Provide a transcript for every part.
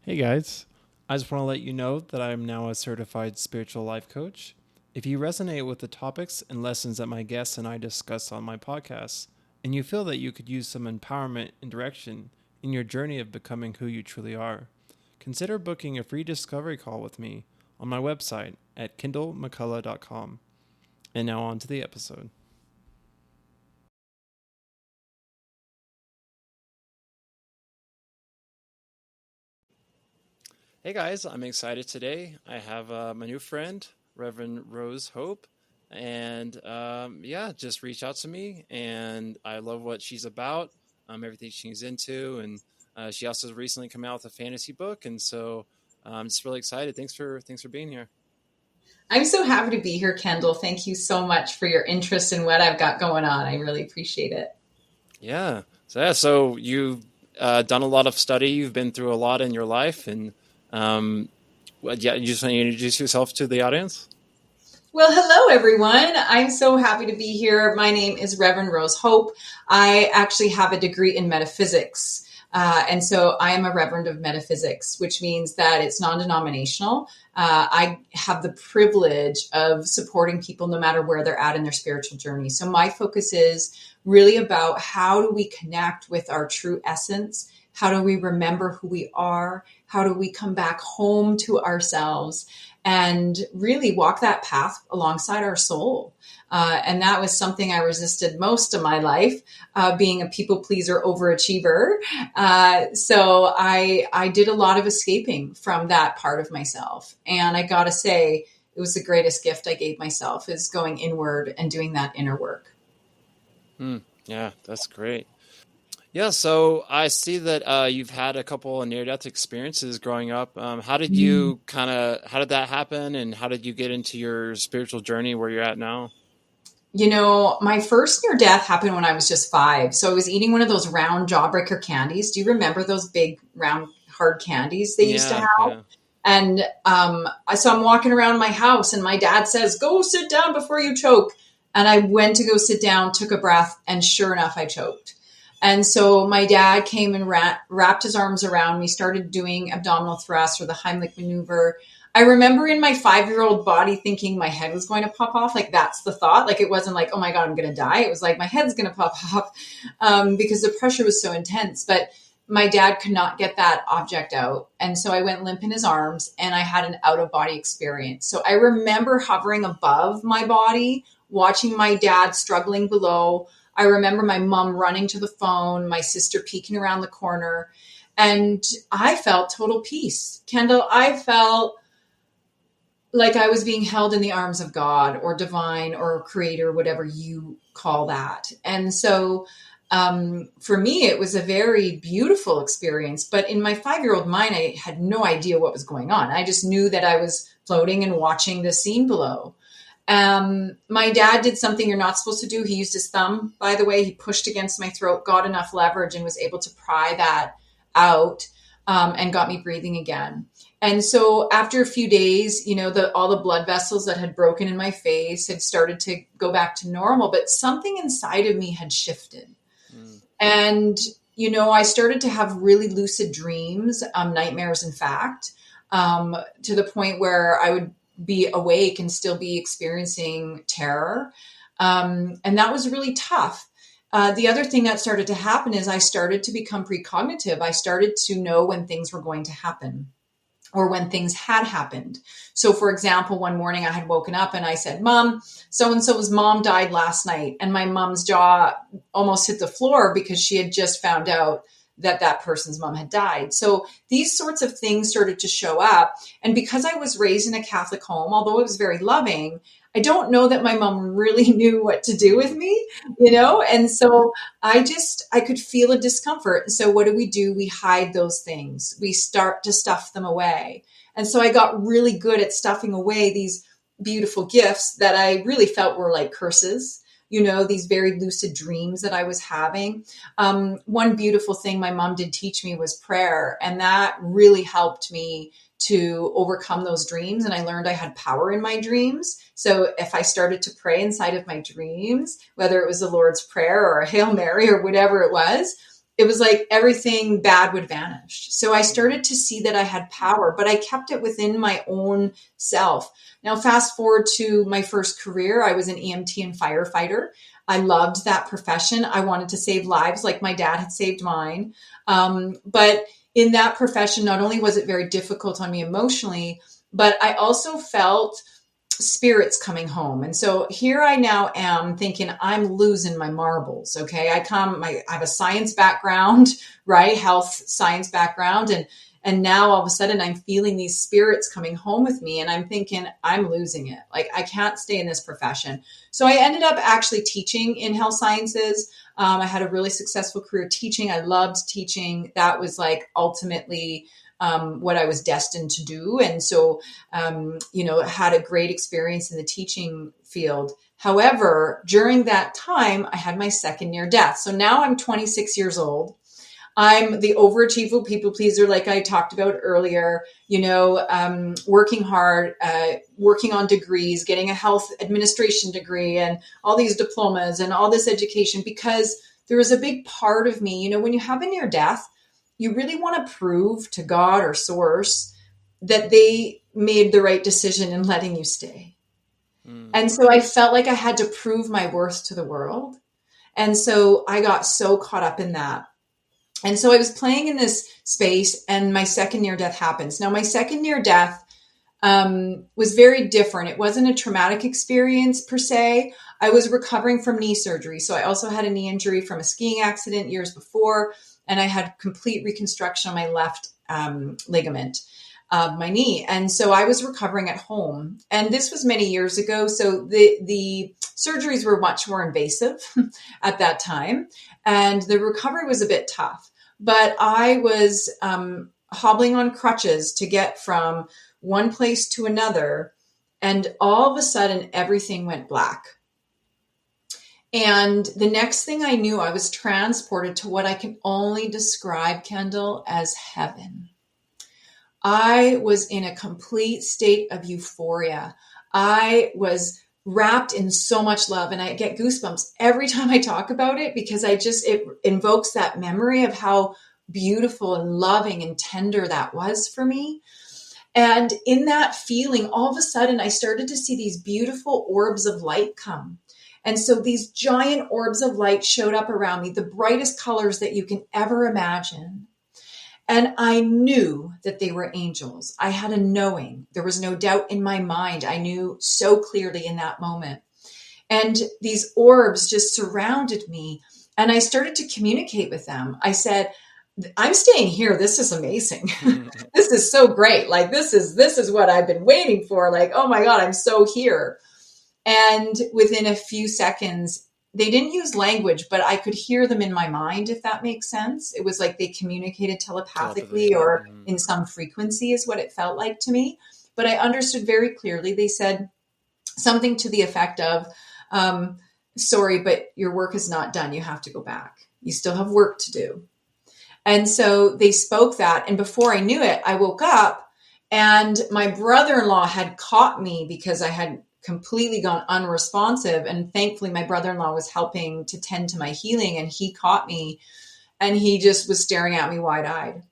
Hey guys, I just want to let you know that I am now a certified spiritual life coach. If you resonate with the topics and lessons that my guests and I discuss on my podcast, and you feel that you could use some empowerment and direction in your journey of becoming who you truly are, consider booking a free discovery call with me on my website at kindlemccullough.com. And now on to the episode. Hey guys, I'm excited today. I have my new friend, Reverend Rose Hope, and just reach out to me. And I love what she's about, everything she's into, and she also recently come out with a fantasy book, and so I'm just really excited. Thanks for being here. I'm so happy to be here, Kendall. Thank you so much for your interest in what I've got going on. I really appreciate it. Yeah. So you've done a lot of study. You've been through a lot in your life, and you just want to introduce yourself to the audience? Well, hello, everyone. I'm so happy to be here. My name is Reverend Rose Hope. I actually have a degree in metaphysics. And so I am a Reverend of Metaphysics, which means that it's non-denominational. I have the privilege of supporting people no matter where they're at in their spiritual journey. So my focus is really about how do we connect with our true essence? How do we remember who we are? How do we come back home to ourselves and really walk that path alongside our soul? And that was something I resisted most of my life, being a people pleaser, overachiever. So I did a lot of escaping from that part of myself. And I got to say, it was the greatest gift I gave myself, is going inward and doing that inner work. Yeah, that's great. Yeah, so I see that you've had a couple of near-death experiences growing up. How did how did that happen, and how did you get into your spiritual journey where you're at now? You know, my first near death happened when I was just 5. So I was eating one of those round jawbreaker candies. Do you remember those big round hard candies they used to Yeah, have? yeah. And so I'm walking around my house and my dad says, "Go sit down before you choke." And I went to go sit down, took a breath, and sure enough, I choked. And so my dad came and wrapped his arms around me, started doing abdominal thrusts or the Heimlich maneuver. I remember in my 5-year-old body thinking my head was going to pop off. Like, that's the thought. Like, it wasn't like, oh my God, I'm going to die. It was like my head's going to pop off because the pressure was so intense. But my dad could not get that object out. And so I went limp in his arms and I had an out of body experience. So I remember hovering above my body, watching my dad struggling below. I remember my mom running to the phone, my sister peeking around the corner, and I felt total peace. Kendall, I felt like I was being held in the arms of God or divine or creator, whatever you call that. And so for me, it was a very beautiful experience. But in my 5-year-old mind, I had no idea what was going on. I just knew that I was floating and watching the scene below. My dad did something you're not supposed to do. He used his thumb, by the way. He pushed against my throat, got enough leverage, and was able to pry that out and got me breathing again. And so after a few days, you know, all the blood vessels that had broken in my face had started to go back to normal, but something inside of me had shifted. And, you know, I started to have really lucid dreams, nightmares, in fact, to the point where I would be awake and still be experiencing terror. And that was really tough. The other thing that started to happen is I started to become precognitive. I started to know when things were going to happen or when things had happened. So for example, one morning I had woken up and I said, "Mom, so-and-so's mom died last night." And my mom's jaw almost hit the floor because she had just found out that that person's mom had died. So these sorts of things started to show up. And because I was raised in a Catholic home, although it was very loving, I don't know that my mom really knew what to do with me, you know? And so I could feel a discomfort. And so what do? We hide those things. We start to stuff them away. And so I got really good at stuffing away these beautiful gifts that I really felt were like curses, you know, these very lucid dreams that I was having. One beautiful thing my mom did teach me was prayer. And that really helped me to overcome those dreams. And I learned I had power in my dreams. So if I started to pray inside of my dreams, whether it was the Lord's Prayer or a Hail Mary or whatever it was, it was like everything bad would vanish. So I started to see that I had power, but I kept it within my own self. Now, fast forward to my first career, I was an EMT and firefighter. I loved that profession. I wanted to save lives like my dad had saved mine. But in that profession, not only was it very difficult on me emotionally, but I also felt spirits coming home. And so here I now am thinking I'm losing my marbles. Okay. I have a science background, right? Health science background. And now all of a sudden I'm feeling these spirits coming home with me and I'm thinking I'm losing it. Like I can't stay in this profession. So I ended up actually teaching in health sciences. I had a really successful career teaching. I loved teaching. That was like ultimately what I was destined to do. And so, had a great experience in the teaching field. However, during that time, I had my second near death. So now I'm 26 years old. I'm the overachiever people pleaser, like I talked about earlier, working hard, working on degrees, getting a health administration degree and all these diplomas and all this education, because there was a big part of me, when you have a near death, you really want to prove to God or source that they made the right decision in letting you stay. And so I felt like I had to prove my worth to the world. And so I got so caught up in that. And so I was playing in this space and my second near death happens. Now, my second near death was very different. It wasn't a traumatic experience per se. I was recovering from knee surgery. So I also had a knee injury from a skiing accident years before. And I had complete reconstruction on my left ligament of my knee. And so I was recovering at home. And this was many years ago. So the surgeries were much more invasive at that time. And the recovery was a bit tough. But I was hobbling on crutches to get from one place to another. And all of a sudden, everything went black. And the next thing I knew, I was transported to what I can only describe, Kendall, as heaven. I was in a complete state of euphoria. I was wrapped in so much love, and I get goosebumps every time I talk about it because it invokes that memory of how beautiful and loving and tender that was for me. And in that feeling, all of a sudden, I started to see these beautiful orbs of light come. And so these giant orbs of light showed up around me, the brightest colors that you can ever imagine. And I knew that they were angels. I had a knowing. There was no doubt in my mind. I knew so clearly in that moment. And these orbs just surrounded me. And I started to communicate with them. I said, I'm staying here. This is amazing. This is so great. Like, this is what I've been waiting for. Like, oh my God, I'm so here. And within a few seconds, they didn't use language, but I could hear them in my mind, if that makes sense. It was like they communicated telepathically or in some frequency is what it felt like to me. But I understood very clearly. They said something to the effect of, sorry, but your work is not done. You have to go back. You still have work to do. And so they spoke that. And before I knew it, I woke up and my brother-in-law had caught me because I had completely gone unresponsive. And thankfully, my brother-in-law was helping to tend to my healing, and he caught me and he just was staring at me wide-eyed.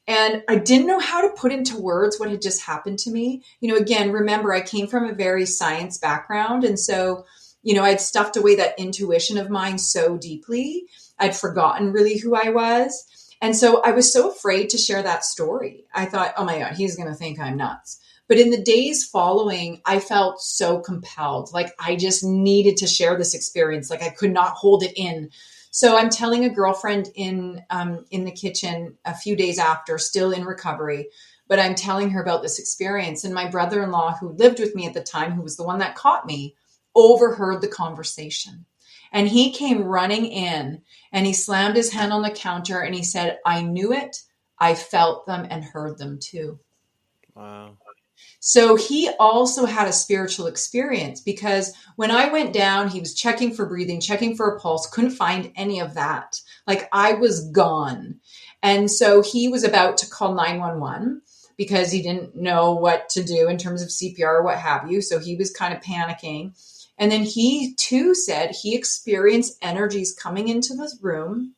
And I didn't know how to put into words what had just happened to me. Again, remember, I came from a very science background. And so, I'd stuffed away that intuition of mine so deeply. I'd forgotten really who I was. And so I was so afraid to share that story. I thought, oh my God, he's going to think I'm nuts. But in the days following, I felt so compelled. Like I just needed to share this experience. Like I could not hold it in. So I'm telling a girlfriend in the kitchen a few days after, still in recovery, but I'm telling her about this experience. And my brother-in-law, who lived with me at the time, who was the one that caught me, overheard the conversation. And he came running in and he slammed his hand on the counter and he said, I knew it. I felt them and heard them too. Wow. So he also had a spiritual experience because when I went down, he was checking for breathing, checking for a pulse, couldn't find any of that. Like I was gone. And so he was about to call 911 because he didn't know what to do in terms of CPR or what have you. So he was kind of panicking. And then he too said he experienced energies coming into this room.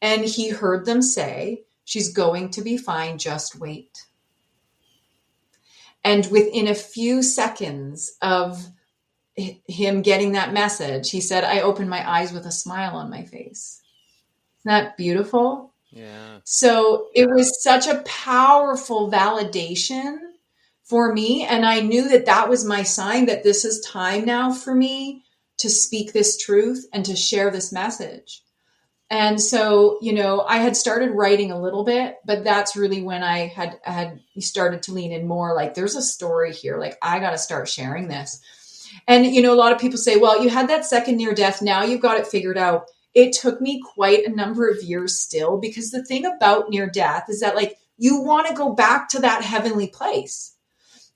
And he heard them say, she's going to be fine, just wait. And within a few seconds of him getting that message, he said, I opened my eyes with a smile on my face. Isn't that beautiful? Yeah. So it was such a powerful validation for me. And I knew that that was my sign that this is time now for me to speak this truth and to share this message. And so, I had started writing a little bit, but that's really when I had started to lean in more, like, there's a story here. Like, I got to start sharing this. And, a lot of people say, well, you had that second near death. Now you've got it figured out. It took me quite a number of years still, because the thing about near death is that, like, you want to go back to that heavenly place.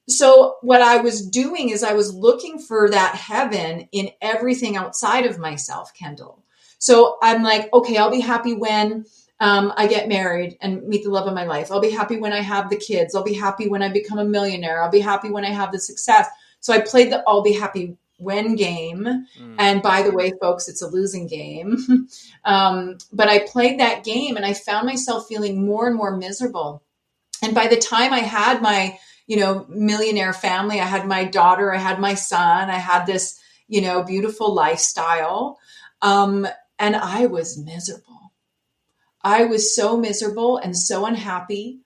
So what I was doing is I was looking for that heaven in everything outside of myself, Kendall. So I'm like, okay, I'll be happy when I get married and meet the love of my life. I'll be happy when I have the kids. I'll be happy when I become a millionaire. I'll be happy when I have the success. So I played the I'll be happy when game. And by the way, folks, it's a losing game. But I played that game and I found myself feeling more and more miserable. And by the time I had my, millionaire family, I had my daughter, I had my son, I had this, beautiful lifestyle. And I was miserable. I was so miserable and so unhappy.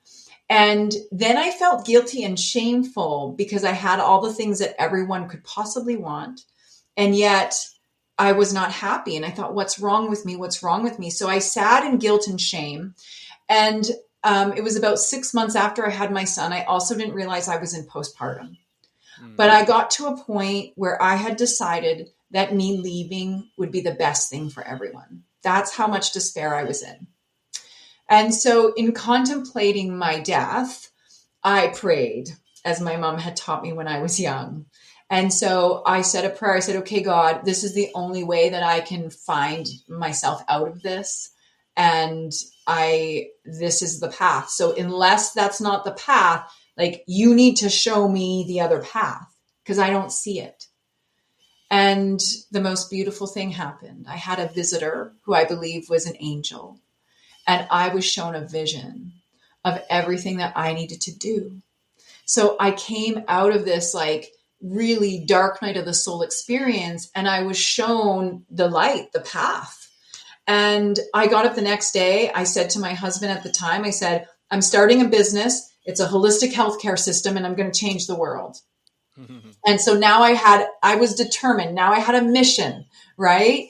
And then I felt guilty and shameful because I had all the things that everyone could possibly want. And yet I was not happy. And I thought, what's wrong with me? What's wrong with me? So I sat in guilt and shame. And it was about 6 months after I had my son. I also didn't realize I was in postpartum. But I got to a point where I had decided that me leaving would be the best thing for everyone. That's how much despair I was in. And so in contemplating my death, I prayed, as my mom had taught me when I was young. And so I said a prayer. I said, okay, God, this is the only way that I can find myself out of this. And this is the path. So unless that's not the path, like, you need to show me the other path, because I don't see it. And the most beautiful thing happened. I had a visitor who I believe was an angel. And I was shown a vision of everything that I needed to do. So I came out of this, like, really dark night of the soul experience, and I was shown the light, the path. And I got up the next day. I said to my husband at the time, I said, I'm starting a business. It's a holistic healthcare system, and I'm going to change the world. And so now I was determined. Now I had a mission, right?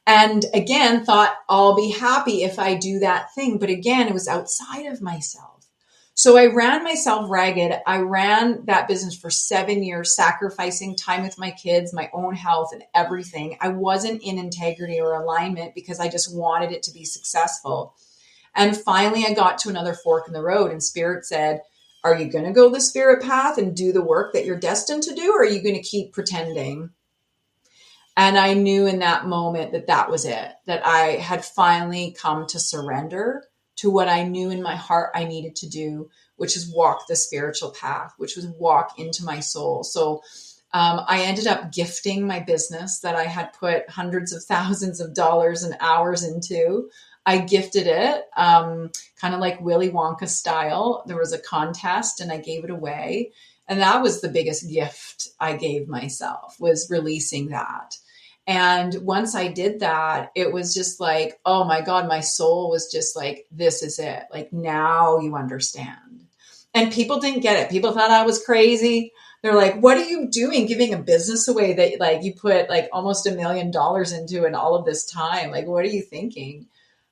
And again, thought, I'll be happy if I do that thing. But again, it was outside of myself. So I ran myself ragged. I ran that business for 7 years, sacrificing time with my kids, my own health, and everything. I wasn't in integrity or alignment because I just wanted it to be successful. And finally, I got to another fork in the road, and Spirit said, are you going to go the spirit path and do the work that you're destined to do? Or are you going to keep pretending? And I knew in that moment that that was it, that I had finally come to surrender to what I knew in my heart I needed to do, which is walk the spiritual path, which was walk into my soul. So I ended up gifting my business that I had put hundreds of thousands of dollars and hours into. I gifted it, kind of like Willy Wonka style. There was a contest and I gave it away. And that was the biggest gift I gave myself, was releasing that. And once I did that, it was just like, oh my God, my soul was just like, this is it. Like, now you understand. And people didn't get it. People thought I was crazy. They're like, what are you doing giving a business away that, like, you put like almost $1 million into in all of this time? Like, what are you thinking?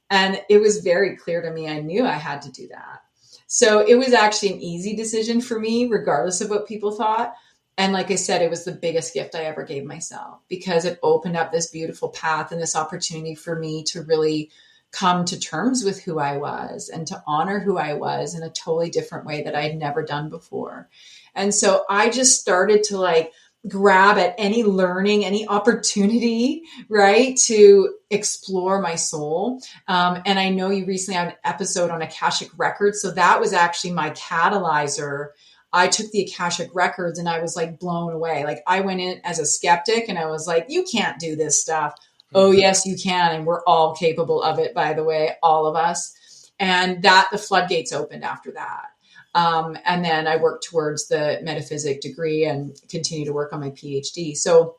And it was very clear to me. I knew I had to do that. So it was actually an easy decision for me, regardless of what people thought. And like I said, it was the biggest gift I ever gave myself, because it opened up this beautiful path and this opportunity for me to really come to terms with who I was and to honor who I was in a totally different way that I had never done before. And so I just started to like grab at any learning, any opportunity, right, to explore my soul. And I know you recently had an episode on Akashic Records. So that was actually my catalyzer. I took the Akashic Records and I was like blown away. Like, I went in as a skeptic and I was like, you can't do this stuff. Oh, yes, you can. And we're all capable of it, by the way, all of us. And that the floodgates opened after that. And then I worked towards the metaphysic degree and continue to work on my PhD. So,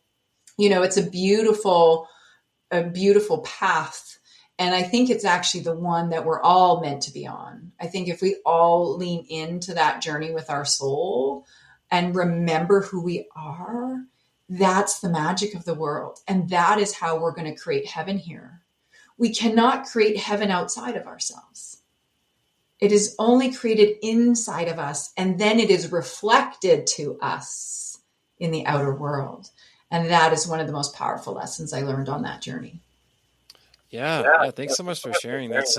it's a beautiful path. And I think it's actually the one that we're all meant to be on. I think if we all lean into that journey with our soul and remember who we are, that's the magic of the world. And that is how we're going to create heaven here. We cannot create heaven outside of ourselves. It is only created inside of us, and then it is reflected to us in the outer world. And that is one of the most powerful lessons I learned on that journey. Yeah. Thanks so much for sharing. That's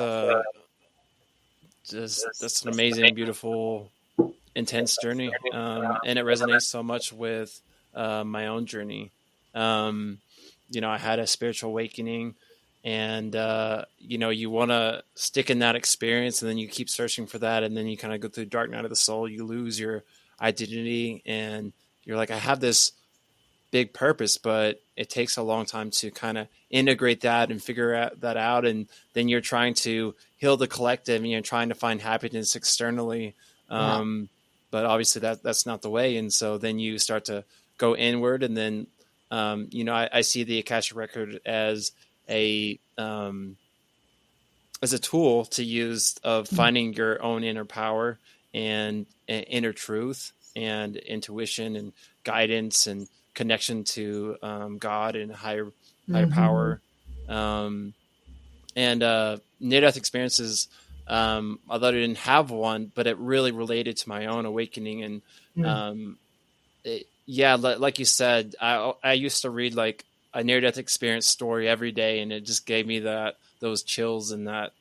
that's an amazing, beautiful, intense journey, and it resonates so much with my own journey. I had a spiritual awakening, and you want to stick in that experience, and then you keep searching for that, and then you kind of go through dark night of the soul. You lose your identity, and you're like, I have this big purpose, but it takes a long time to kind of integrate that and figure that out. And then you're trying to heal the collective, and you're trying to find happiness externally. Yeah. But obviously that's not the way. And so then you start to go inward, and then, I see the Akashic record as a tool to use of finding your own inner power and inner truth and intuition and guidance and connection to God and higher power. And near-death experiences, although I didn't have one, but it really related to my own awakening. And like you said, I used to read like a near-death experience story every day, and it just gave me those chills and that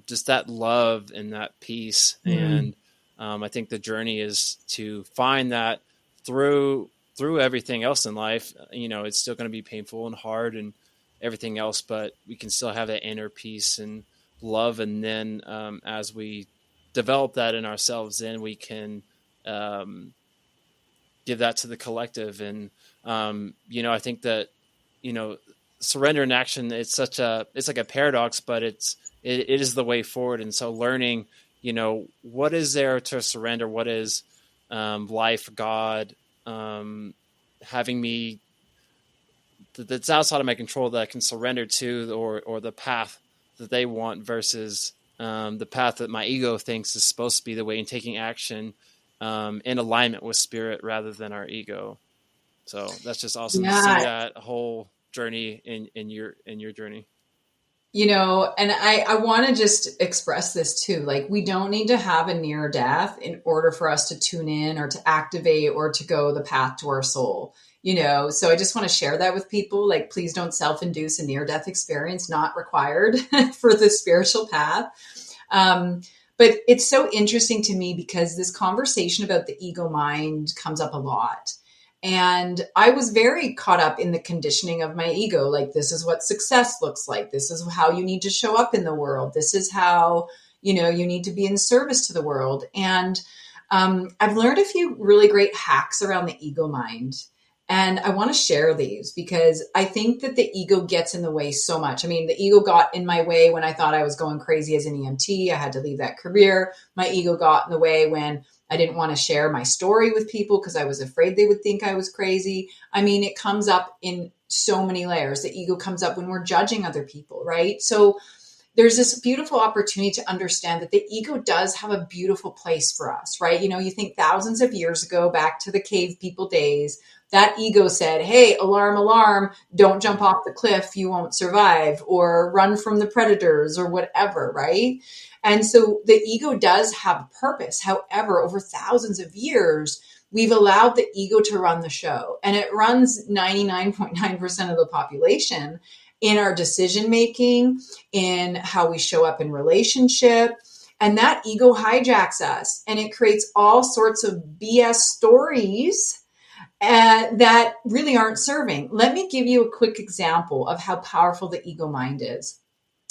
just that love and that peace. And I think the journey is to find that through everything else in life. It's still going to be painful and hard and everything else, but we can still have that inner peace and love. And then as we develop that in ourselves, then we can give that to the collective. And I think that surrender in action, it's like a paradox, but it is the way forward. And so learning what is there to surrender, what is life, God, having me that's outside of my control that I can surrender to, or the path that they want versus the path that my ego thinks is supposed to be the way, and taking action in alignment with spirit rather than our ego. So that's just awesome to see that whole journey in your journey. And I want to just express this too. Like, we don't need to have a near death in order for us to tune in or to activate or to go the path to our soul. So I just want to share that with people. Like, please don't self-induce a near death experience, not required for the spiritual path. But it's so interesting to me because this conversation about the ego mind comes up a lot. And I was very caught up in the conditioning of my ego. Like, this is what success looks like. This is how you need to show up in the world. This is how, you need to be in service to the world. And I've learned a few really great hacks around the ego mind. And I want to share these because I think that the ego gets in the way so much. I mean, the ego got in my way when I thought I was going crazy as an EMT. I had to leave that career. My ego got in the way when I didn't want to share my story with people because I was afraid they would think I was crazy. I mean, it comes up in so many layers. The ego comes up when we're judging other people, right? So there's this beautiful opportunity to understand that the ego does have a beautiful place for us, right? You think thousands of years ago, back to the cave people days, that ego said, hey, alarm, alarm, don't jump off the cliff, you won't survive, or run from the predators or whatever, right? And so the ego does have a purpose. However, over thousands of years, we've allowed the ego to run the show, and it runs 99.9% of the population in our decision-making, in how we show up in relationship. And that ego hijacks us, and it creates all sorts of BS stories that really aren't serving. Let me give you a quick example of how powerful the ego mind is.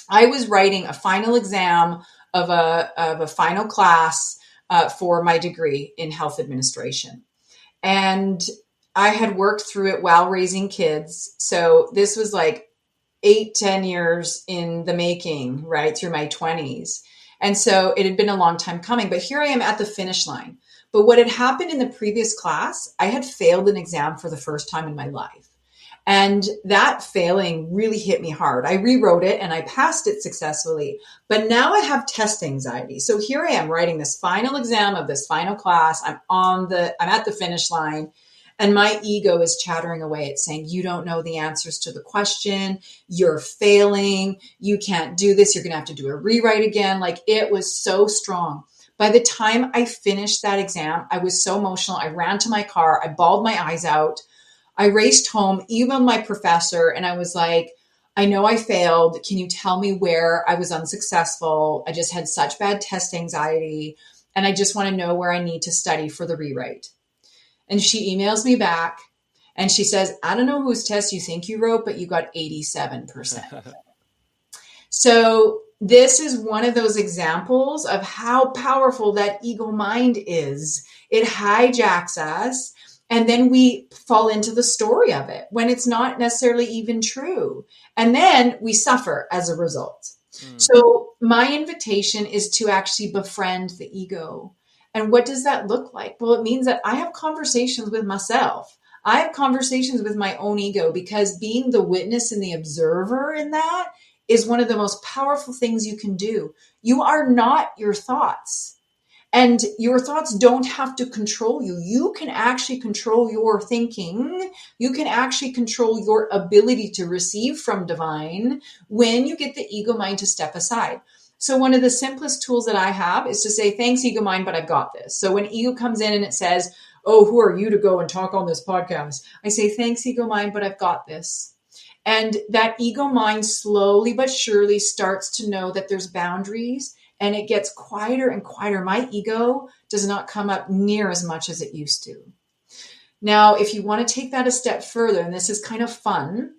I was writing a final exam of a final class for my degree in health administration. And I had worked through it while raising kids. So this was like 8-10 years in the making, right through my 20s. And so it had been a long time coming, but here I am at the finish line. But what had happened in the previous class, I had failed an exam for the first time in my life. And that failing really hit me hard. I rewrote it and I passed it successfully. But now I have test anxiety. So here I am writing this final exam of this final class. I'm at the finish line. And my ego is chattering away. It's saying, you don't know the answers to the question. You're failing. You can't do this. You're going to have to do a rewrite again. Like, it was so strong. By the time I finished that exam, I was so emotional. I ran to my car. I bawled my eyes out. I raced home, emailed my professor, and I was like, I know I failed. Can you tell me where I was unsuccessful? I just had such bad test anxiety, and I just want to know where I need to study for the rewrite. And she emails me back, and she says, I don't know whose test you think you wrote, but you got 87%. So this is one of those examples of how powerful that ego mind is. It hijacks us. And then we fall into the story of it when it's not necessarily even true. And then we suffer as a result. So my invitation is to actually befriend the ego. And what does that look like? Well, it means that I have conversations with myself. I have conversations with my own ego, because being the witness and the observer in that is one of the most powerful things you can do. You are not your thoughts. And your thoughts don't have to control you. You can actually control your thinking. You can actually control your ability to receive from divine when you get the ego mind to step aside. So one of the simplest tools that I have is to say, thanks, ego mind, but I've got this. So when ego comes in and it says, oh, who are you to go and talk on this podcast? I say, thanks, ego mind, but I've got this. And that ego mind slowly but surely starts to know that there's boundaries, and it gets quieter and quieter. My ego does not come up near as much as it used to. Now, if you want to take that a step further, and this is kind of fun,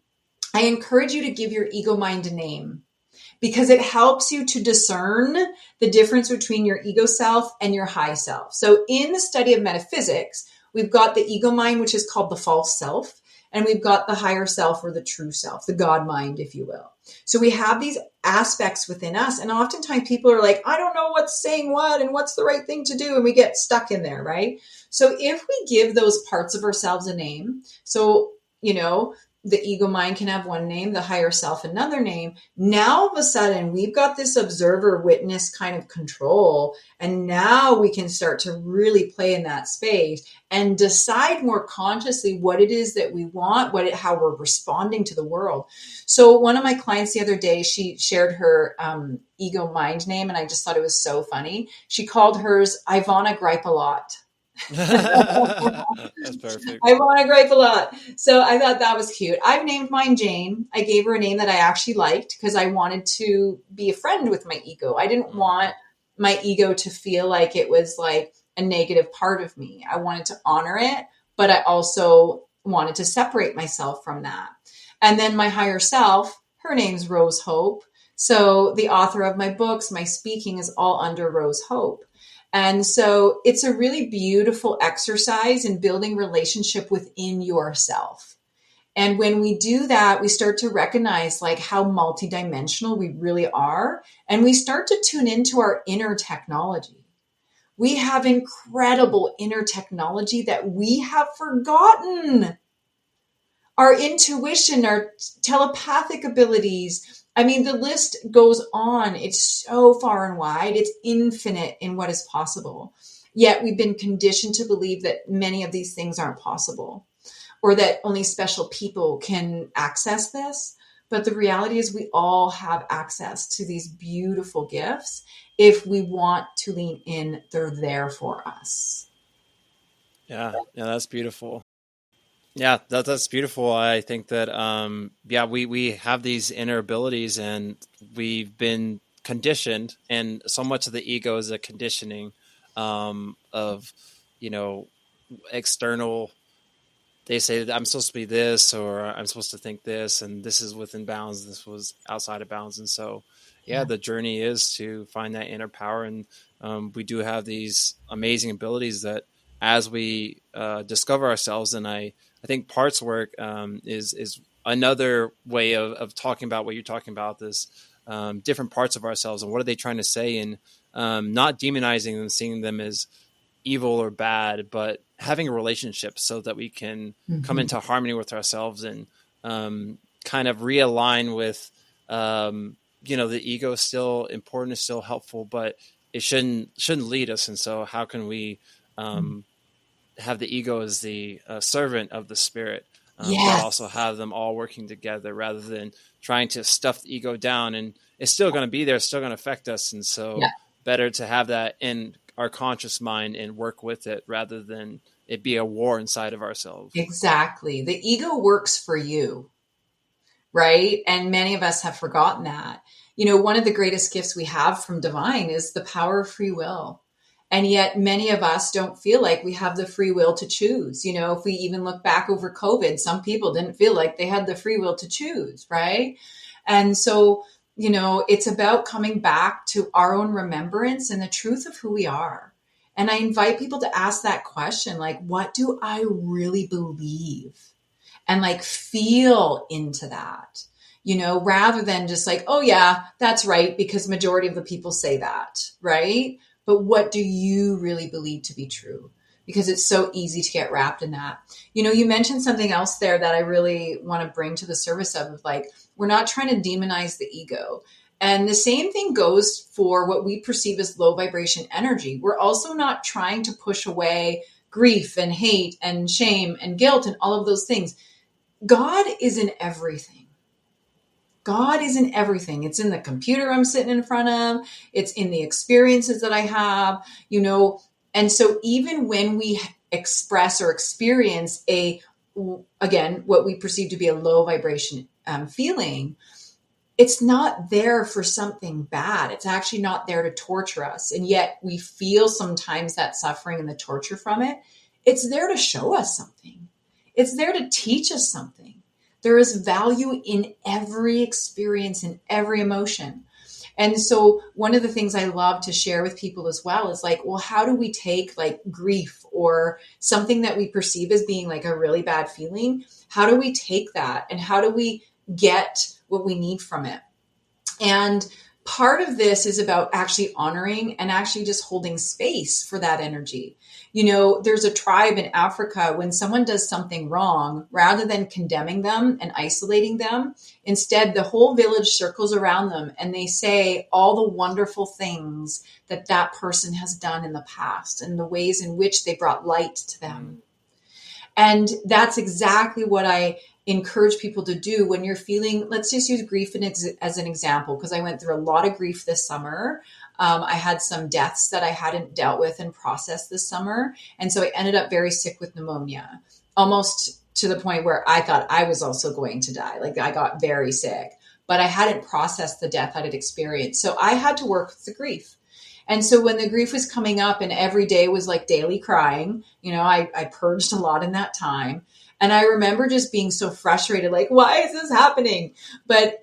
I encourage you to give your ego mind a name, because it helps you to discern the difference between your ego self and your high self. So in the study of metaphysics, we've got the ego mind, which is called the false self. And we've got the higher self, or the true self, the God mind, if you will. So we have these aspects within us. And oftentimes people are like, I don't know what's saying what and what's the right thing to do. And we get stuck in there, right? So if we give those parts of ourselves a name, so, the ego mind can have one name, the higher self another name. Now all of a sudden we've got this observer witness kind of control. And now we can start to really play in that space and decide more consciously what it is that we want, how we're responding to the world. So one of my clients the other day, she shared her ego mind name, and I just thought it was so funny. She called hers Ivana Gripe a Lot. That's perfect. I want to gripe a lot. So I thought that was cute. I've named mine Jane. I gave her a name that I actually liked because I wanted to be a friend with my ego. I didn't want my ego to feel like it was like a negative part of me. I wanted to honor it, but I also wanted to separate myself from that. And then my higher self, her name's Rose Hope. So the author of my books, my speaking is all under Rose Hope. And so it's a really beautiful exercise in building relationship within yourself. And when we do that, we start to recognize like how multidimensional we really are. And we start to tune into our inner technology. We have incredible inner technology that we have forgotten. Our intuition, our telepathic abilities. I mean, the list goes on. It's so far and wide. It's infinite in what is possible. Yet we've been conditioned to believe that many of these things aren't possible, or that only special people can access this. But the reality is we all have access to these beautiful gifts. If we want to lean in, they're there for us. Yeah, that's beautiful. Yeah, that's beautiful. I think that we have these inner abilities, and we've been conditioned, and so much of the ego is a conditioning of external. They say that I'm supposed to be this, or I'm supposed to think this, and this is within bounds, this was outside of bounds. And so the journey is to find that inner power, and we do have these amazing abilities that as we discover ourselves, and I think parts work is another way of talking about what you're talking about, this different parts of ourselves and what are they trying to say, and not demonizing them, seeing them as evil or bad, but having a relationship so that we can come into harmony with ourselves and kind of realign with, the ego is still important, is still helpful, but it shouldn't lead us. And so how can we have the ego as the servant of the spirit, but also have them all working together rather than trying to stuff the ego down, and it's still going to be there, it's still going to affect us. And so better to have that in our conscious mind and work with it rather than it be a war inside of ourselves. Exactly. The ego works for you, right? And many of us have forgotten that. One of the greatest gifts we have from divine is the power of free will. And yet many of us don't feel like we have the free will to choose. If we even look back over COVID, some people didn't feel like they had the free will to choose, right? And so, it's about coming back to our own remembrance and the truth of who we are. And I invite people to ask that question, like, what do I really believe? And like feel into that, rather than just like, oh yeah, that's right, because majority of the people say that, right? But what do you really believe to be true? Because it's so easy to get wrapped in that. You mentioned something else there that I really want to bring to the service of like, we're not trying to demonize the ego. And the same thing goes for what we perceive as low vibration energy. We're also not trying to push away grief and hate and shame and guilt and all of those things. God is in everything. God is in everything. It's in the computer I'm sitting in front of. It's in the experiences that I have, And so even when we express or experience again, what we perceive to be a low vibration feeling, it's not there for something bad. It's actually not there to torture us. And yet we feel sometimes that suffering and the torture from it. It's there to show us something. It's there to teach us something. There is value in every experience, in every emotion. And so one of the things I love to share with people as well is like, well, how do we take like grief or something that we perceive as being like a really bad feeling? How do we take that and how do we get what we need from it? And part of this is about actually honoring and actually just holding space for that energy. There's a tribe in Africa, when someone does something wrong, rather than condemning them and isolating them, instead the whole village circles around them and they say all the wonderful things that that person has done in the past and the ways in which they brought light to them. And that's exactly what I encourage people to do when you're feeling, let's just use grief as an example, because I went through a lot of grief this summer. I had some deaths that I hadn't dealt with and processed this summer. And so I ended up very sick with pneumonia, almost to the point where I thought I was also going to die. Like I got very sick, but I hadn't processed the death I had experienced. So I had to work with the grief. And so when the grief was coming up and every day was like daily crying, I purged a lot in that time. And I remember just being so frustrated, like, why is this happening? But,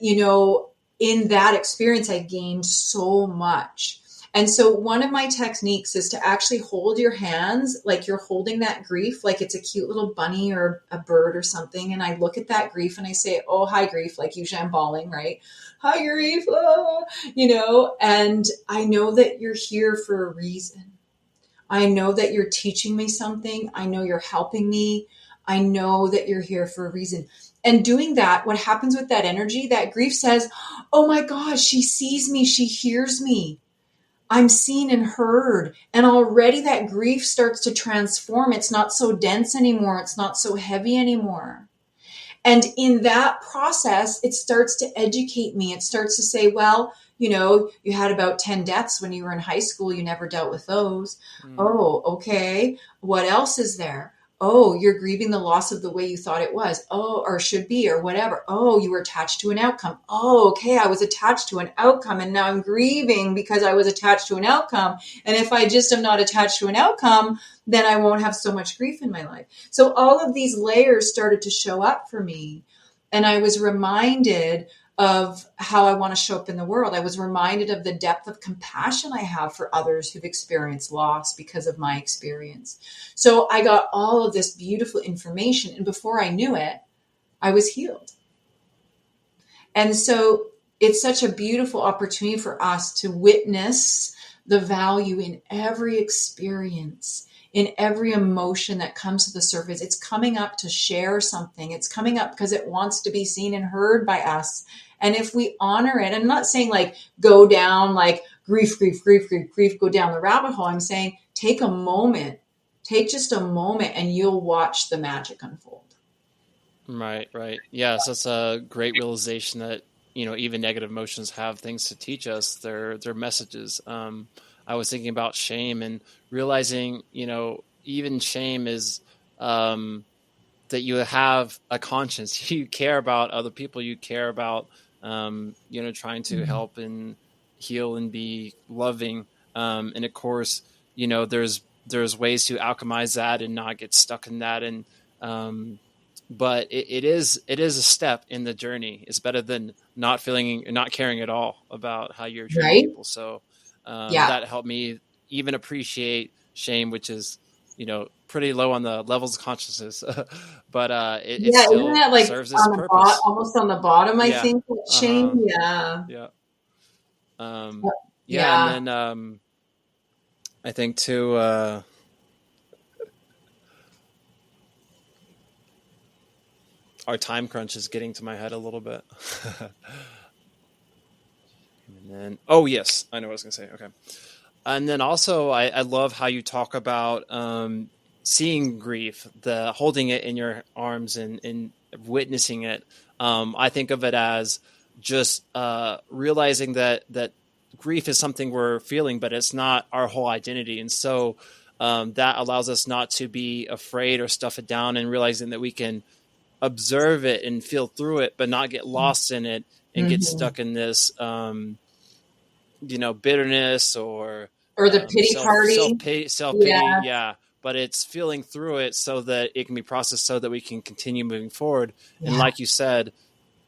in that experience, I gained so much. And so one of my techniques is to actually hold your hands like you're holding that grief, like it's a cute little bunny or a bird or something. And I look at that grief and I say, oh, hi, grief. Like usually I'm bawling, right? Hi, grief, and I know that you're here for a reason. I know that you're teaching me something. I know you're helping me. I know that you're here for a reason. And doing that, what happens with that energy, that grief says, oh my gosh, she sees me. She hears me. I'm seen and heard. And already that grief starts to transform. It's not so dense anymore. It's not so heavy anymore. And in that process, it starts to educate me. It starts to say, well, you had about 10 deaths when you were in high school. You never dealt with those. Oh, okay. What else is there? Oh, you're grieving the loss of the way you thought it was. Oh, or should be, or whatever. Oh, you were attached to an outcome. Oh, okay. I was attached to an outcome and now I'm grieving because I was attached to an outcome. And if I just am not attached to an outcome, then I won't have so much grief in my life. So all of these layers started to show up for me. And I was reminded of how I want to show up in the world. I was reminded of the depth of compassion I have for others who've experienced loss because of my experience. So I got all of this beautiful information. And before I knew it, I was healed. And so it's such a beautiful opportunity for us to witness the value in every experience, in every emotion that comes to the surface. It's coming up to share something. It's coming up because it wants to be seen and heard by us. And if we honor it, I'm not saying like go down like grief, go down the rabbit hole. I'm saying take a moment, take just a moment, and you'll watch the magic unfold. Right, right. Yes, that's a great realization that, even negative emotions have things to teach us. They're messages. I was thinking about shame and realizing, even shame is that you have a conscience. You care about other people. You care about, trying to help and heal and be loving. And of course, there's ways to alchemize that and not get stuck in that. And but it is a step in the journey. It's better than not caring at all about how you're treating Right? people. So Yeah. that helped me even appreciate shame, which is, pretty low on the levels of consciousness, but it Yeah. Isn't still that like serves its purpose. almost on the bottom, I Yeah. think, shame? Uh-huh. Yeah. Yeah. Um, yeah. And Yeah. then I think too, our time crunch is getting to my head a little bit. And then, oh yes, I know what I was going to say. Okay. And then also, I love how you talk about seeing grief, the holding it in your arms and witnessing it. I think of it as just realizing that grief is something we're feeling, but it's not our whole identity. And so that allows us not to be afraid or stuff it down, and realizing that we can observe it and feel through it, but not get lost in it and get Hmm. stuck in this, bitterness or Or the pity party. self pity. Yeah. Yeah. But it's feeling through it so that it can be processed so that we can continue moving forward. And Yeah. like you said,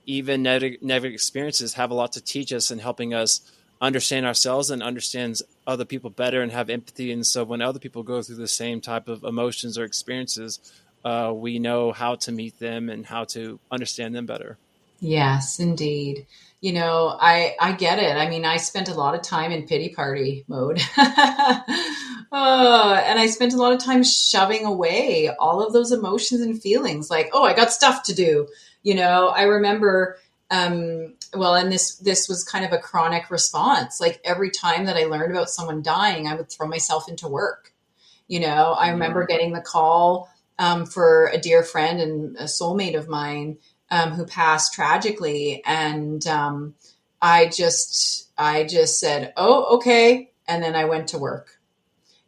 even negative experiences have a lot to teach us in helping us understand ourselves and understand other people better and have empathy. And so when other people go through the same type of emotions or experiences, we know how to meet them and how to understand them better. Yes, indeed. I get it. I mean, I spent a lot of time in pity party mode. And I spent a lot of time shoving away all of those emotions and feelings like, oh, I got stuff to do. I remember, well, and this was kind of a chronic response. Like every time that I learned about someone dying, I would throw myself into work. I remember Mm. getting the call for a dear friend and a soulmate of mine who passed tragically, and I just said, "Oh, okay," and then I went to work.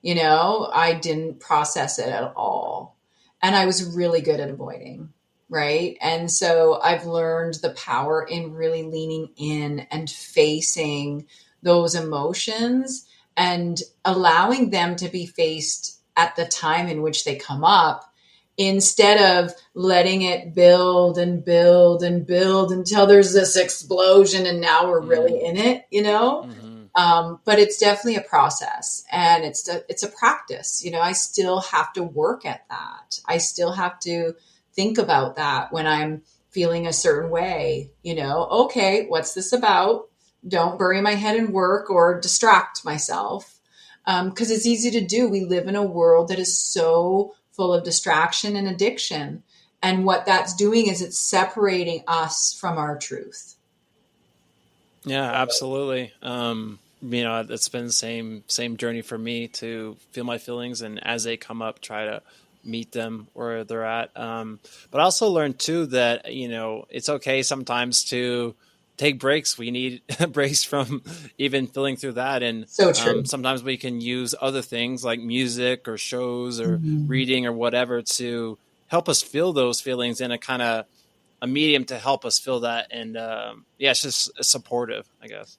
I didn't process it at all, and I was really good at avoiding. Right. And so I've learned the power in really leaning in and facing those emotions and allowing them to be faced at the time in which they come up instead of letting it build and build and build until there's this explosion and now we're really Mm. in it. Mm-hmm. But it's definitely a process and it's a practice. I still have to work at that. I still have to think about that when I'm feeling a certain way. Okay, what's this about? Don't bury my head in work or distract myself, because it's easy to do. We live in a world that is so full of distraction and addiction. And what that's doing is it's separating us from our truth. Yeah, absolutely. It's been the same journey for me to feel my feelings, and as they come up, try to meet them where they're at. But I also learned too that it's okay sometimes to take breaks. We need breaks from even feeling through that, and So true. sometimes we can use other things like music or shows or Mhm. reading or whatever to help us feel those feelings in a kind of a medium to help us feel that. And yeah, it's just supportive, I guess.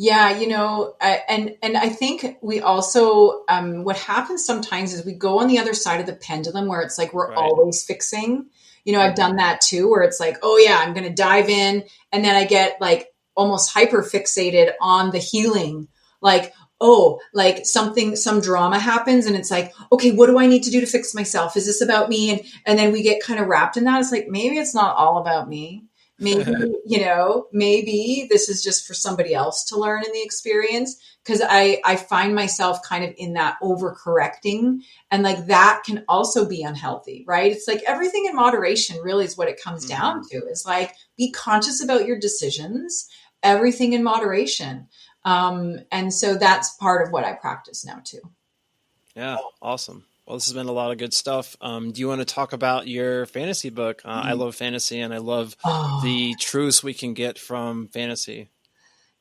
Yeah, and I think we also what happens sometimes is we go on the other side of the pendulum where it's like we're Right. always fixing. I've done Mm-hmm. that too, where it's like, oh yeah, I'm going to dive in, and then I get like almost hyper fixated on the healing, like oh, like some drama happens, and it's like, okay, what do I need to do to fix myself? Is this about me? And then we get kind of wrapped in that. It's like maybe it's not all about me. Maybe, maybe this is just for somebody else to learn in the experience. Cause I find myself kind of in that overcorrecting, and like that can also be unhealthy, right? It's like everything in moderation really is what it comes down to, is like, be conscious about your decisions, everything in moderation. And so that's part of what I practice now too. Yeah, awesome. Well, this has been a lot of good stuff. Do you want to talk about your fantasy book? I love fantasy, and I love Oh, the truths we can get from fantasy.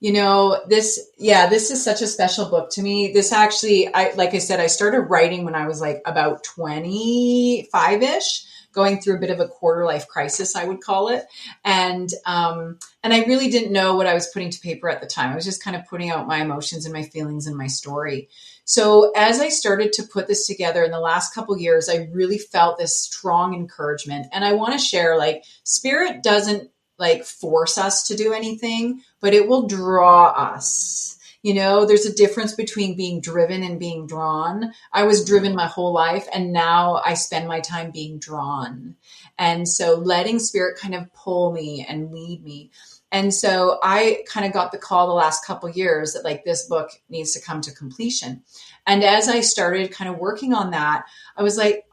this is such a special book to me. This actually, like I said, I started writing when I was like about 25-ish, going through a bit of a quarter life crisis, I would call it. And I really didn't know what I was putting to paper at the time. I was just kind of putting out my emotions and my feelings and my story. So as I started to put this together in the last couple of years, I really felt this strong encouragement. And I want to share, like, spirit doesn't like force us to do anything, but it will draw us. There's a difference between being driven and being drawn. I was driven my whole life, and now I spend my time being drawn. And so letting spirit kind of pull me and lead me. And so I kind of got the call the last couple of years that like this book needs to come to completion. And as I started kind of working on that, I was like,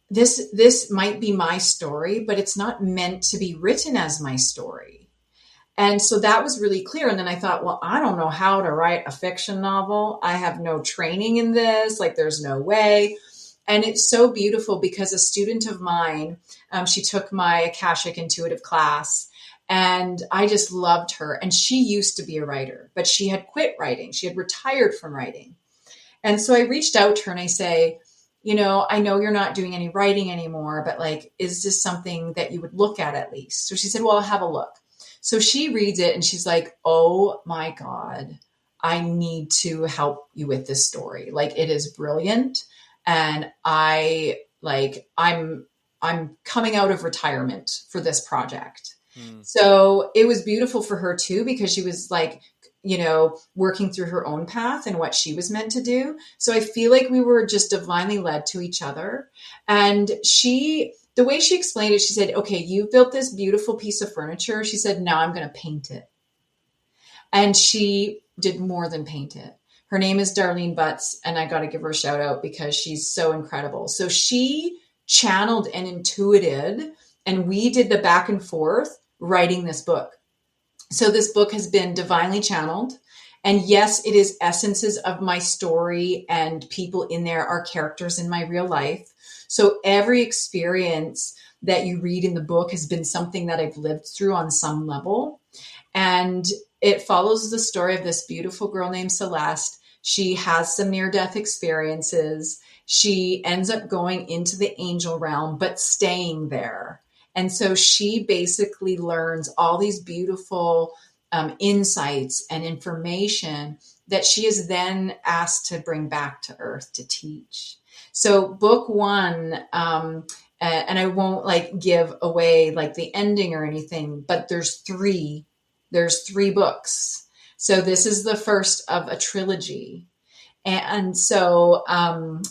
this might be my story, but it's not meant to be written as my story. And so that was really clear. And then I thought, well, I don't know how to write a fiction novel. I have no training in this. Like, there's no way. And it's so beautiful because a student of mine, she took my Akashic Intuitive class, and I just loved her. And she used to be a writer, but she had quit writing. She had retired from writing. And so I reached out to her and I say, I know you're not doing any writing anymore, but like, is this something that you would look at least? So she said, well, I'll have a look. So she reads it and she's like, oh my God, I need to help you with this story. Like, it is brilliant. And I'm coming out of retirement for this project. So it was beautiful for her too, because she was like, working through her own path and what she was meant to do. So I feel like we were just divinely led to each other. And the way she explained it, she said, okay, you built this beautiful piece of furniture. She said, now I'm going to paint it. And she did more than paint it. Her name is Darlene Butts, and I got to give her a shout out because she's so incredible. So she channeled and intuited, and we did the back and forth writing this book. So this book has been divinely channeled. And yes, it is essences of my story, and people in there are characters in my real life. So every experience that you read in the book has been something that I've lived through on some level. And it follows the story of this beautiful girl named Celeste. She has some near-death experiences. She ends up going into the angel realm, but staying there. And so she basically learns all these beautiful insights and information that she is then asked to bring back to Earth to teach. So book one, and I won't like give away like the ending or anything, but there's three books. So this is the first of a trilogy. And so,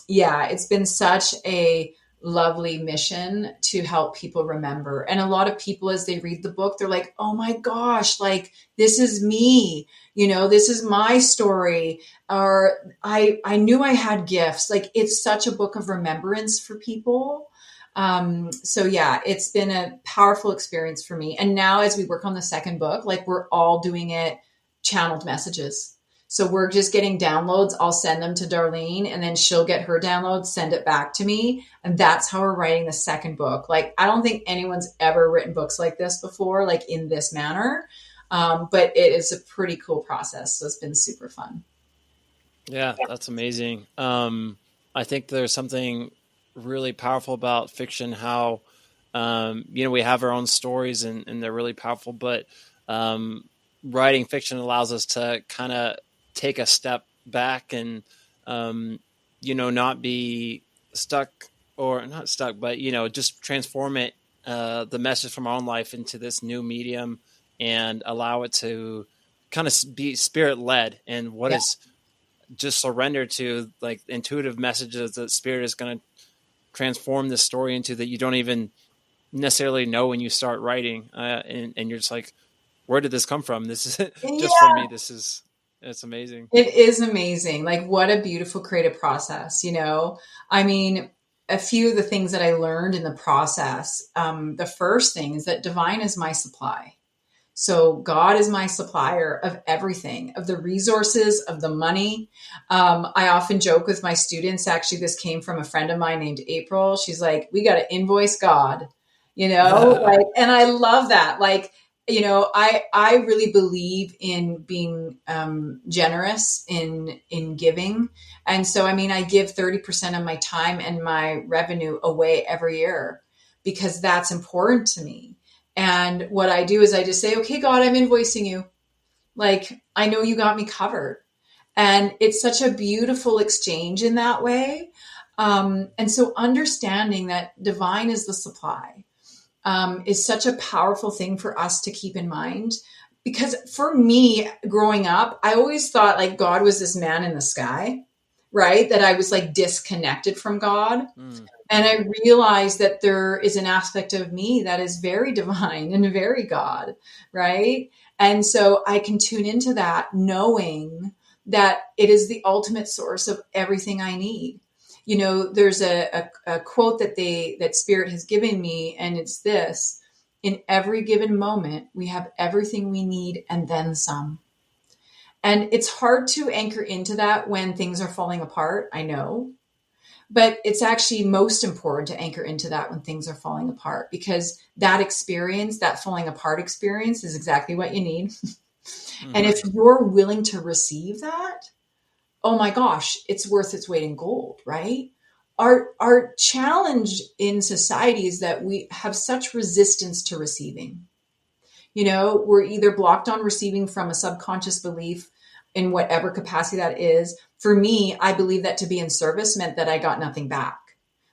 it's been such a lovely mission to help people remember. And a lot of people, as they read the book, they're like, oh my gosh, like, this is me, this is my story. Or I knew I had gifts. Like, it's such a book of remembrance for people. It's been a powerful experience for me. And now as we work on the second book, like, we're all doing it channeled messages. So we're just getting downloads. I'll send them to Darlene, and then she'll get her downloads, send it back to me. And that's how we're writing the second book. Like, I don't think anyone's ever written books like this before, like in this manner. But it is a pretty cool process. So it's been super fun. Yeah, that's amazing. I think there's something really powerful about fiction, how, we have our own stories and they're really powerful, but writing fiction allows us to kind of take a step back and, not be stuck, or not stuck, but, just transform it, the message from our own life into this new medium, and allow it to kind of be spirit led, and what is just surrender to like intuitive messages that spirit is going to transform this story into, that you don't even necessarily know when you start writing, and you're just like, where did this come from? This is just for Yeah, me. It's amazing. it is amazing. Like, what a beautiful creative process, you know? I mean, a few of the things that I learned in the process, the first thing is that divine is my supply. So God is my supplier of everything, of the resources, of the money. I often joke with my students. Actually, this came from a friend of mine named April. She's like, we got to invoice God, like, and I love that. Like, I really believe in being generous in giving. And so, I mean, I give 30% of my time and my revenue away every year because that's important to me. And what I do is I just say, okay, God, I'm invoicing you. Like, I know you got me covered. And it's such a beautiful exchange in that way. And so understanding that divine is the supply is such a powerful thing for us to keep in mind. Because for me, growing up, I always thought like God was this man in the sky, right? That I was like disconnected from God. And I realized that there is an aspect of me that is very divine and very God, right? And so I can tune into that knowing that it is the ultimate source of everything I need. There's a quote that Spirit has given me, and it's this: in every given moment, we have everything we need and then some. And it's hard to anchor into that when things are falling apart. I know, but it's actually most important to anchor into that when things are falling apart, because that experience, that falling apart experience, is exactly what you need. And if you're willing to receive that, oh my gosh, it's worth its weight in gold, right? Our challenge in society is that we have such resistance to receiving. We're either blocked on receiving from a subconscious belief in whatever capacity that is. For me, I believe that to be in service meant that I got nothing back.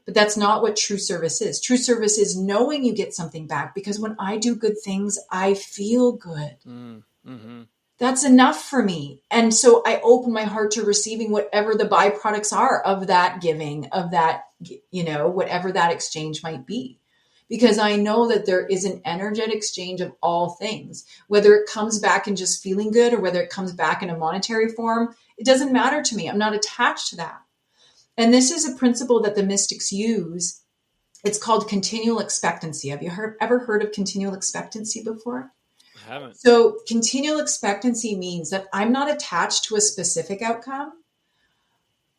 But that's not what true service is. True service is knowing you get something back, because when I do good things, I feel good. Mm-hmm. That's enough for me. And so I open my heart to receiving whatever the byproducts are of that giving, of that, whatever that exchange might be. Because I know that there is an energetic exchange of all things, whether it comes back in just feeling good or whether it comes back in a monetary form. It doesn't matter to me. I'm not attached to that. And this is a principle that the mystics use. It's called continual expectancy. Have you ever heard of continual expectancy before? I haven't. So continual expectancy means that I'm not attached to a specific outcome,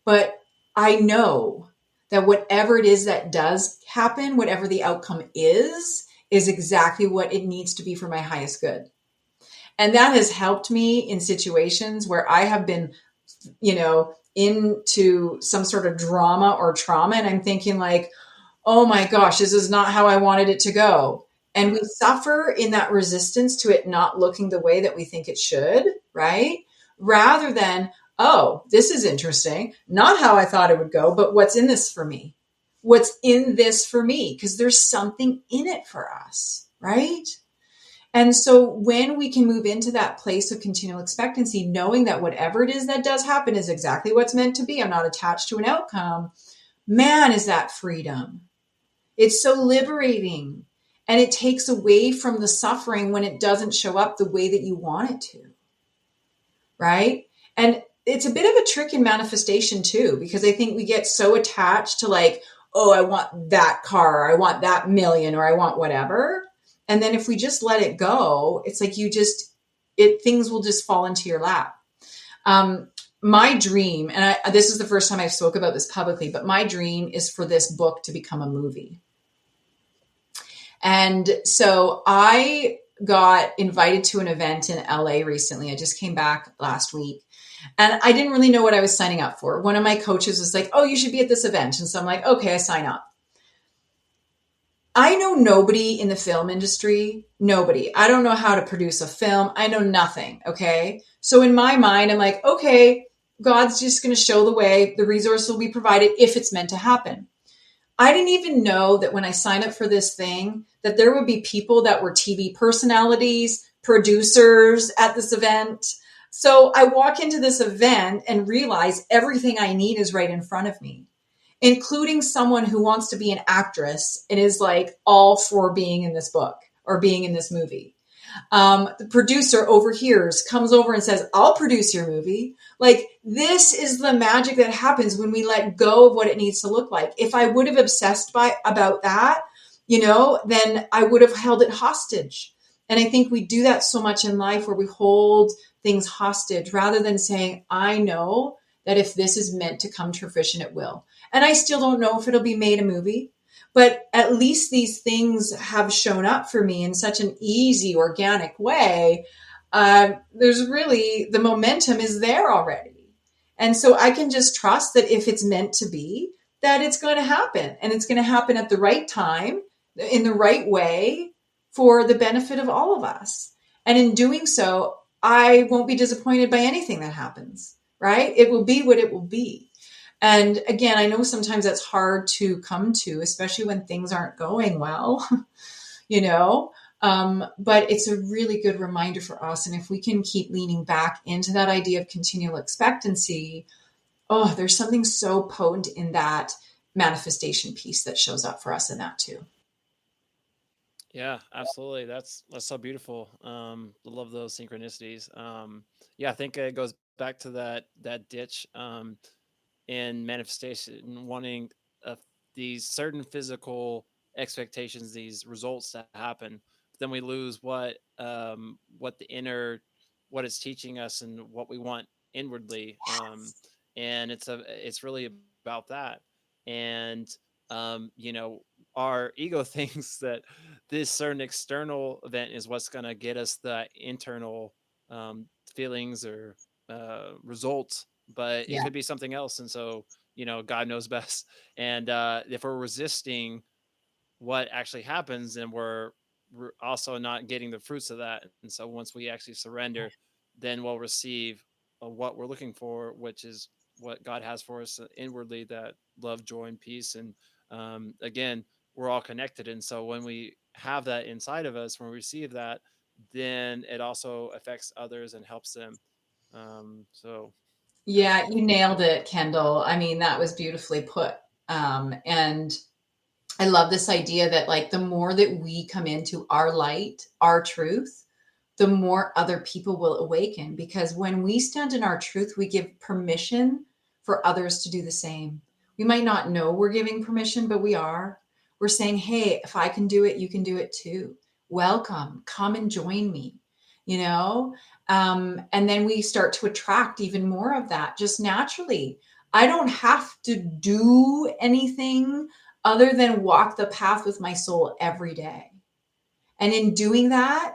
but I know that whatever it is that does happen, whatever the outcome is exactly what it needs to be for my highest good. And that has helped me in situations where I have been, into some sort of drama or trauma. And I'm thinking like, oh my gosh, this is not how I wanted it to go. And we suffer in that resistance to it not looking the way that we think it should, right? Rather than, oh, this is interesting. Not how I thought it would go, but what's in this for me? What's in this for me? Because there's something in it for us, right? And so when we can move into that place of continual expectancy, knowing that whatever it is that does happen is exactly what's meant to be, I'm not attached to an outcome, man, is that freedom. It's so liberating. And it takes away from the suffering when it doesn't show up the way that you want it to, right? And it's a bit of a trick in manifestation too, because I think we get so attached to like, oh, I want that car, or I want that million, or I want whatever. And then if we just let it go, it's like things will just fall into your lap. My dream, and this is the first time I've spoke about this publicly, but my dream is for this book to become a movie. And so I got invited to an event in LA recently. I just came back last week and I didn't really know what I was signing up for. One of my coaches was like, oh, you should be at this event. And so I'm like, okay, I sign up. I know nobody in the film industry, nobody. I don't know how to produce a film. I know nothing. Okay. So in my mind, I'm like, okay, God's just going to show the way. The resource will be provided if it's meant to happen. I didn't even know that when I signed up for this thing, that there would be people that were TV personalities, producers at this event. So I walk into this event and realize everything I need is right in front of me. including someone who wants to be an actress and is like all for being in this book or being in this movie. The producer overhears, comes over and says, I'll produce your movie. Like, this is the magic that happens when we let go of what it needs to look like. If I would have obsessed about that, then I would have held it hostage. And I think we do that so much in life, where we hold things hostage rather than saying, I know that if this is meant to come to fruition, it will. And I still don't know if it'll be made a movie, but at least these things have shown up for me in such an easy, organic way. There's really, the momentum is there already. And so I can just trust that if it's meant to be, that it's going to happen, and it's going to happen at the right time, in the right way, for the benefit of all of us. And in doing so, I won't be disappointed by anything that happens, right? It will be what it will be. And again, I know sometimes that's hard to come to, especially when things aren't going well, you know, but it's a really good reminder for us. And if we can keep leaning back into that idea of continual expectancy, oh, there's something so potent in that manifestation piece that shows up for us in that too. Yeah, absolutely. That's so beautiful. I love those synchronicities. Yeah, I think it goes back to that ditch in manifestation, wanting uh, these certain physical expectations, these results to happen. But then we lose what the inner, what it's teaching us, and what we want inwardly. And it's really about that. And you know, our ego thinks that this certain external event is what's going to get us the internal um, feelings or results, but it Yeah. could be something else. And so, you know, God knows best. And if we're resisting what actually happens, then we're also not getting the fruits of that. And so once we actually surrender, then we'll receive what we're looking for, which is what God has for us inwardly, that love, joy, and peace. And again, we're all connected. And so when we have that inside of us, when we receive that, then it also affects others and helps them. So yeah. Yeah, you nailed it, Kendall. I mean, that was beautifully put. And I love this idea that, like, the more that we come into our light, our truth, the more other people will awaken. Because when we stand in our truth, we give permission for others to do the same. We might not know we're giving permission, but we are. We're saying, hey, if I can do it, you can do it too. Welcome, come and join me, you know? And then we start to attract even more of that just naturally. I don't have to do anything other than walk the path with my soul every day. And in doing that,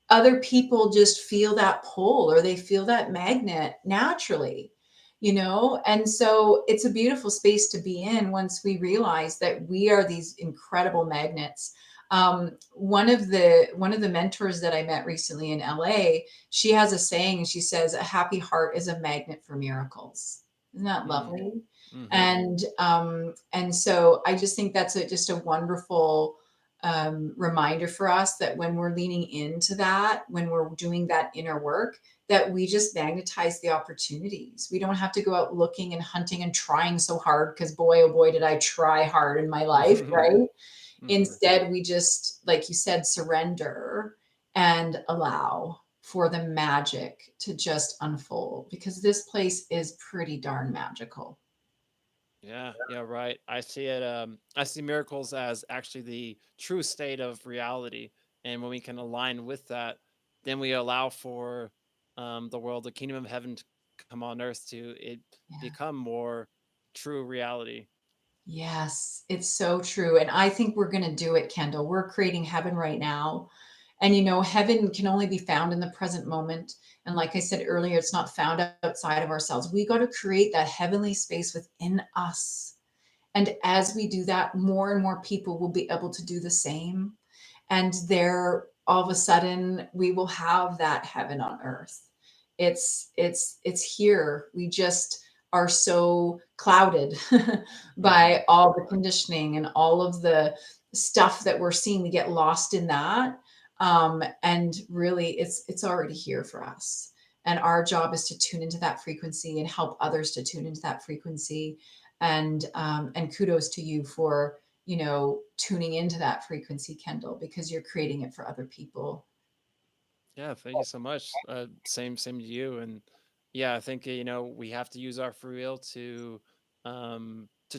other people just feel that pull, or they feel that magnet naturally, you know? And so it's a beautiful space to be in once we realize that we are these incredible magnets. One of the mentors that I met recently in LA, she has a saying, and she says, a happy heart is a magnet for miracles. Isn't that Mm, lovely? mm-hmm. And so I just think that's just a wonderful reminder for us that when we're leaning into that, when we're doing that inner work, that we just magnetize the opportunities. We don't have to go out looking and hunting and trying so hard, because boy, oh boy, did I try hard in my life, right? Mm-hmm. Instead, we just, like you said, surrender and allow for the magic to just unfold, because this place is pretty darn magical. Yeah, yeah, right. I see it. I see miracles as actually the true state of reality, and when we can align with that, then we allow for the world, the kingdom of heaven, to come on earth, to it Yeah. become more true reality. Yes, it's so true. And I think we're going to do it, Kendall. We're creating heaven right now. And heaven can only be found in the present moment. And like I said earlier, it's not found outside of ourselves. We got to create that heavenly space within us. And as we do that, more and more people will be able to do the same. And there, all of a sudden, we will have that heaven on earth. It's here. We just are so clouded Mm-hmm. by all the conditioning and all of the stuff that we're seeing. We get lost in that. And really, it's already here for us. And our job is to tune into that frequency and help others to tune into that frequency. And kudos to you for, tuning into that frequency, Kendall, because you're creating it for other people. Yeah, thank you so much. Same to you. And yeah, I think we have to use our free will to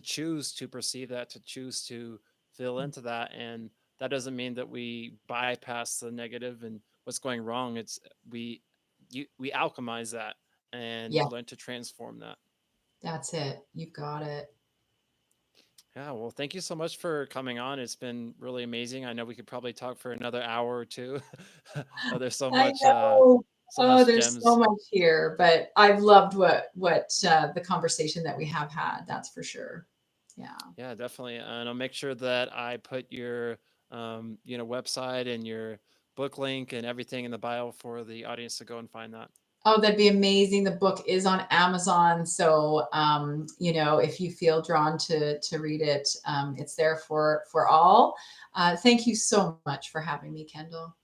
choose to perceive that, to choose to feel into that, and that doesn't mean that we bypass the negative and what's going wrong. It's we alchemize that and Yeah, learn to transform that. that's it. You've got it. Yeah, well, thank you so much for coming on. It's been really amazing. I know we could probably talk for another hour or two. There's I know. so Oh, much there's so gems. much here, but I've loved what the conversation that we have had. That's for sure. Yeah. Yeah, definitely. And I'll make sure that I put your website and your book link and everything in the bio for the audience to go and find that. Oh, that'd be amazing. The book is on Amazon, so if you feel drawn to read it, it's there for all. Thank you so much for having me, Kendall.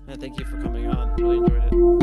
And thank you for coming on. Really enjoyed it.